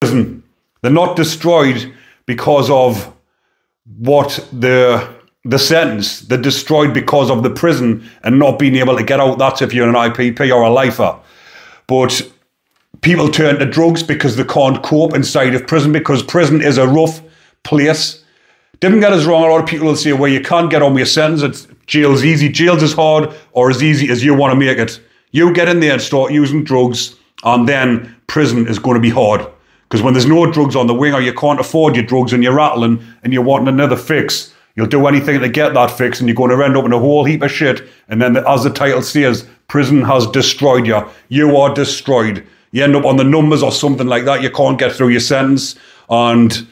prison. They're not destroyed because of what the sentence. They're destroyed because of the prison and not being able to get out. That's if you're an IPP or a lifer. But people turn to drugs because they can't cope inside of prison, because prison is a rough place. Don't get us wrong, a lot of people will say, well, you can't get on with your sentence, jail's easy. Jail's as hard or as easy as you want to make it. You get in there and start using drugs, and then prison is going to be hard. Because when there's no drugs on the wing, or you can't afford your drugs and you're rattling and you're wanting another fix, you'll do anything to get that fix, and you're going to end up in a whole heap of shit. And then, as the title says, prison has destroyed you. You are destroyed. You end up on the numbers or something like that. You can't get through your sentence. And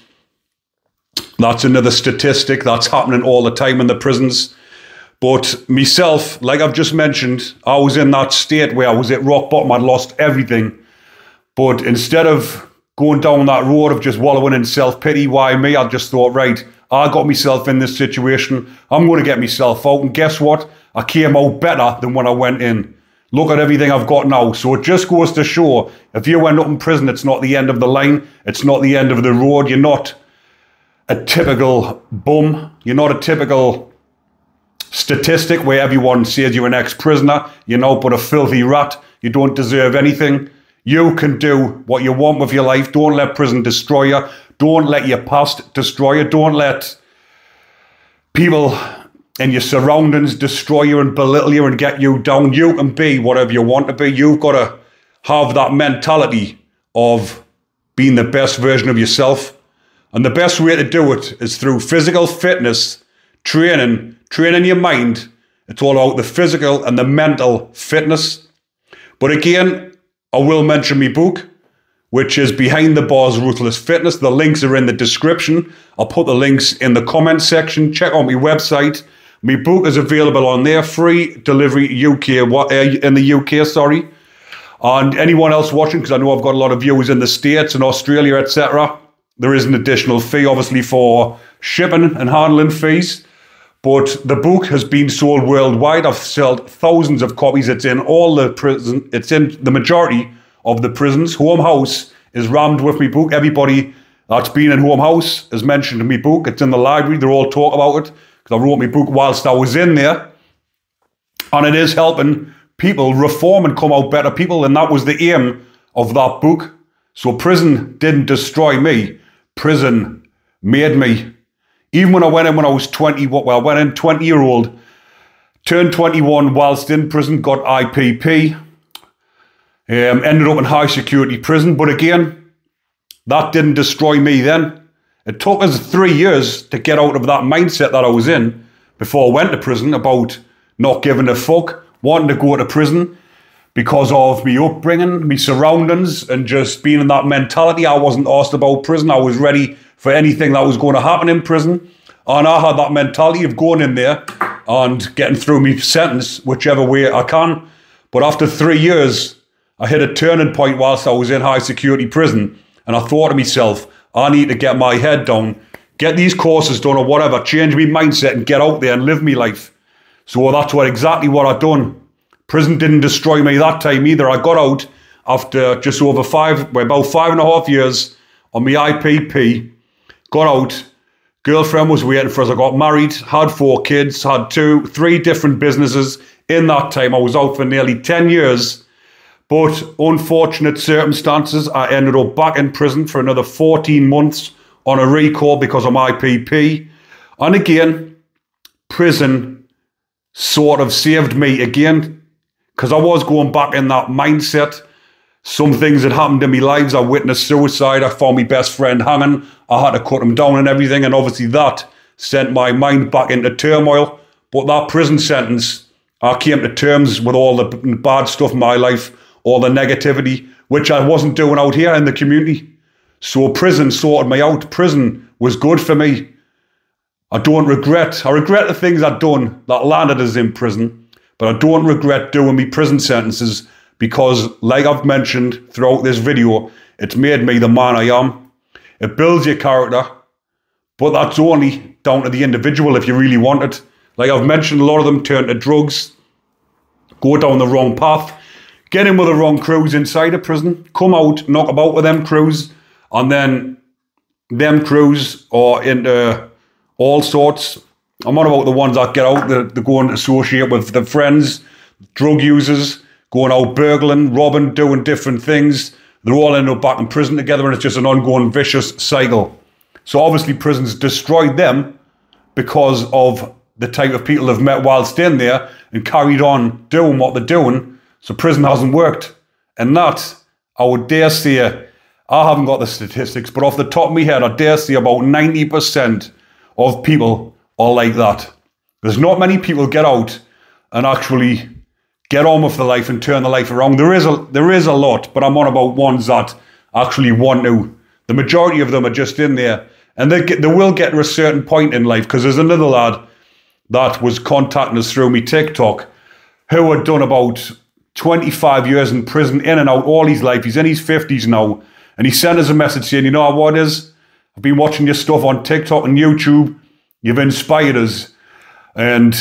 that's another statistic that's happening all the time in the prisons. But myself, like I've just mentioned, I was in that state where I was at rock bottom. I'd lost everything. But instead of going down that road of just wallowing in self-pity, why me? I just thought, right, I got myself in this situation. I'm going to get myself out. And guess what? I came out better than when I went in. Look at everything I've got now. So it just goes to show, if you end up in prison, it's not the end of the line. It's not the end of the road. You're not a typical bum. You're not a typical statistic where everyone says you're an ex-prisoner. You're not but a filthy rat. You don't deserve anything. You can do what you want with your life. Don't let prison destroy you. Don't let your past destroy you. Don't let people and your surroundings destroy you and belittle you and get you down. You can be whatever you want to be. You've got to have that mentality of being the best version of yourself. And the best way to do it is through physical fitness, training your mind. It's all about the physical and the mental fitness. But again, I will mention my book, which is Behind the Bars Ruthless Fitness. The links are in the description. I'll put the links in the comment section. Check out my website. My book is available on there, free delivery in the UK, sorry. And anyone else watching, because I know I've got a lot of viewers in the States and Australia, etc. There is an additional fee, obviously, for shipping and handling fees. But the book has been sold worldwide. I've sold thousands of copies. It's in all the prison. It's in the majority of the prisons. Home House is rammed with my book. Everybody that's been in Home House has mentioned my book. It's in the library. They all talk about it because I wrote my book whilst I was in there. And it is helping people reform and come out better people. And that was the aim of that book. So prison didn't destroy me. Prison made me. Even when I went in when I was 20, I went in 20-year-old, turned 21 whilst in prison, got IPP, ended up in high security prison. But again, that didn't destroy me then. It took us 3 years to get out of that mindset that I was in before I went to prison about not giving a fuck, wanting to go to prison because of my upbringing, my surroundings, and just being in that mentality. I wasn't asked about prison. I was ready for anything that was going to happen in prison. And I had that mentality of going in there and getting through my sentence, whichever way I can. But after 3 years, I hit a turning point whilst I was in high security prison. And I thought to myself, I need to get my head down, get these courses done or whatever, change my mindset and get out there and live my life. So that's exactly what I'd done. Prison didn't destroy me that time either. I got out after just over about 5.5 years on my IPP. Got out, girlfriend was waiting for us. I got married, had 4 kids, had 3 different businesses. In that time, I was out for nearly 10 years. But unfortunate circumstances, I ended up back in prison for another 14 months on a recall because of my IPP. And again, prison sort of saved me again because I was going back in that mindset. Some things had happened in my lives. I witnessed suicide. I found my best friend hanging. I had to cut him down and everything. And obviously that sent my mind back into turmoil. But that prison sentence, I came to terms with all the bad stuff in my life, all the negativity, which I wasn't doing out here in the community. So prison sorted me out. Prison was good for me. I regret the things I'd done that landed us in prison, but I don't regret doing my prison sentences because, like I've mentioned throughout this video, it's made me the man I am. It builds your character, but that's only down to the individual if you really want it. Like I've mentioned, a lot of them turn to drugs, go down the wrong path, get in with the wrong crews inside a prison, come out, knock about with them crews, And then them crews are into all sorts. I'm not about the ones that get out, they go and associate with their friends, drug users, going out burgling, robbing, doing different things. They're all end up back in prison together, and it's just an ongoing vicious cycle. So obviously prison's destroyed them because of the type of people they've met whilst in there and carried on doing what they're doing. So prison hasn't worked. And that, I would dare say, I haven't got the statistics, but off the top of my head, I dare say about 90% of people are like that. There's not many people get out and actually get on with their life and turn their life around. There is a lot, but I'm on about ones that actually want to. The majority of them are just in there, and they will get to a certain point in life, because there's another lad that was contacting us through me TikTok who had done about 25 years in prison, in and out all his life. He's in his 50s now. And he sent us a message saying, you know what it is? I've been watching your stuff on TikTok and YouTube. You've inspired us. And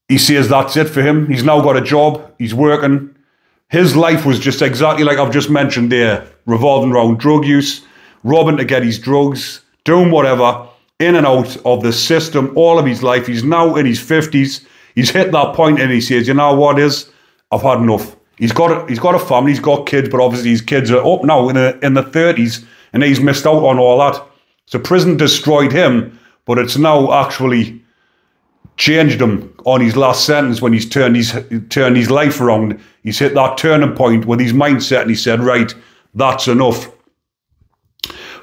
he says that's it for him. He's now got a job. He's working. His life was just exactly like I've just mentioned there, revolving around drug use, robbing to get his drugs, doing whatever, in and out of the system all of his life. He's now in his 50s. He's hit that point and he says, you know what it is? I've had enough. He's got a family, he's got kids, but obviously his kids are up now in the 30s, and he's missed out on all that. So prison destroyed him, but it's now actually changed him on his last sentence when he's turned his life around. He's hit that turning point with his mindset, and he said, right, that's enough.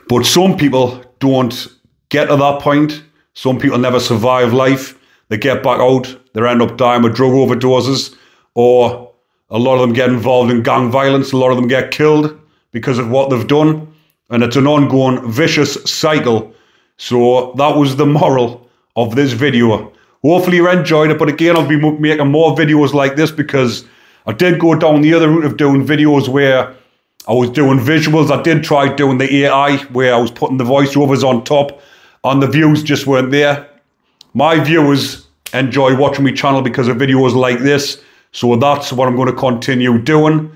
But some people don't get to that point. Some people never survive life. They get back out, they end up dying with drug overdoses, or a lot of them get involved in gang violence. A lot of them get killed because of what they've done. And it's an ongoing vicious cycle. So that was the moral of this video. Hopefully you enjoyed it. But again, I'll be making more videos like this, because I did go down the other route of doing videos where I was doing visuals. I did try doing the AI where I was putting the voiceovers on top, and the views just weren't there. My viewers enjoy watching my channel because of videos like this. So that's what I'm going to continue doing.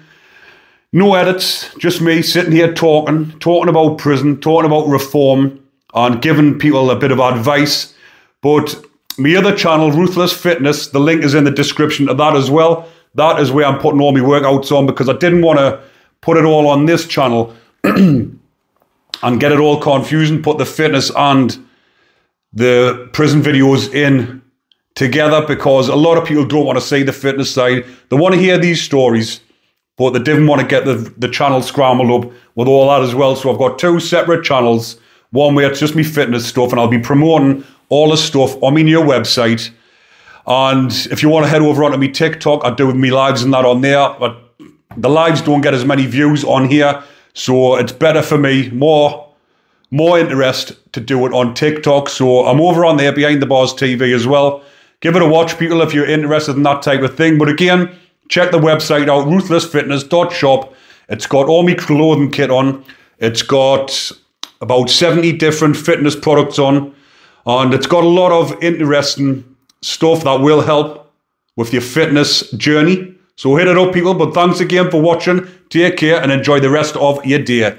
No edits, just me sitting here talking about prison, talking about reform, and giving people a bit of advice. But my other channel, Ruthless Fitness, the link is in the description of that as well. That is where I'm putting all my workouts on, because I didn't want to put it all on this channel and get it all confusing, put the fitness and the prison videos in together, because a lot of people don't want to see the fitness side. They want to hear these stories, but they didn't want to get the channel scrambled up with all that as well. So I've got two separate channels. One where it's just me fitness stuff, and I'll be promoting all the stuff on my new website. And if you want to head over onto me TikTok, I do me lives and that on there. But the lives don't get as many views on here, so it's better for me, more interest to do it on TikTok. So I'm over on there, Behind the Bars TV as well. Give it a watch, people, if you're interested in that type of thing. But again, check the website out, ruthlessfitness.shop. It's got all my clothing kit on. It's got about 70 different fitness products on. And it's got a lot of interesting stuff that will help with your fitness journey. So hit it up, people. But thanks again for watching. Take care and enjoy the rest of your day.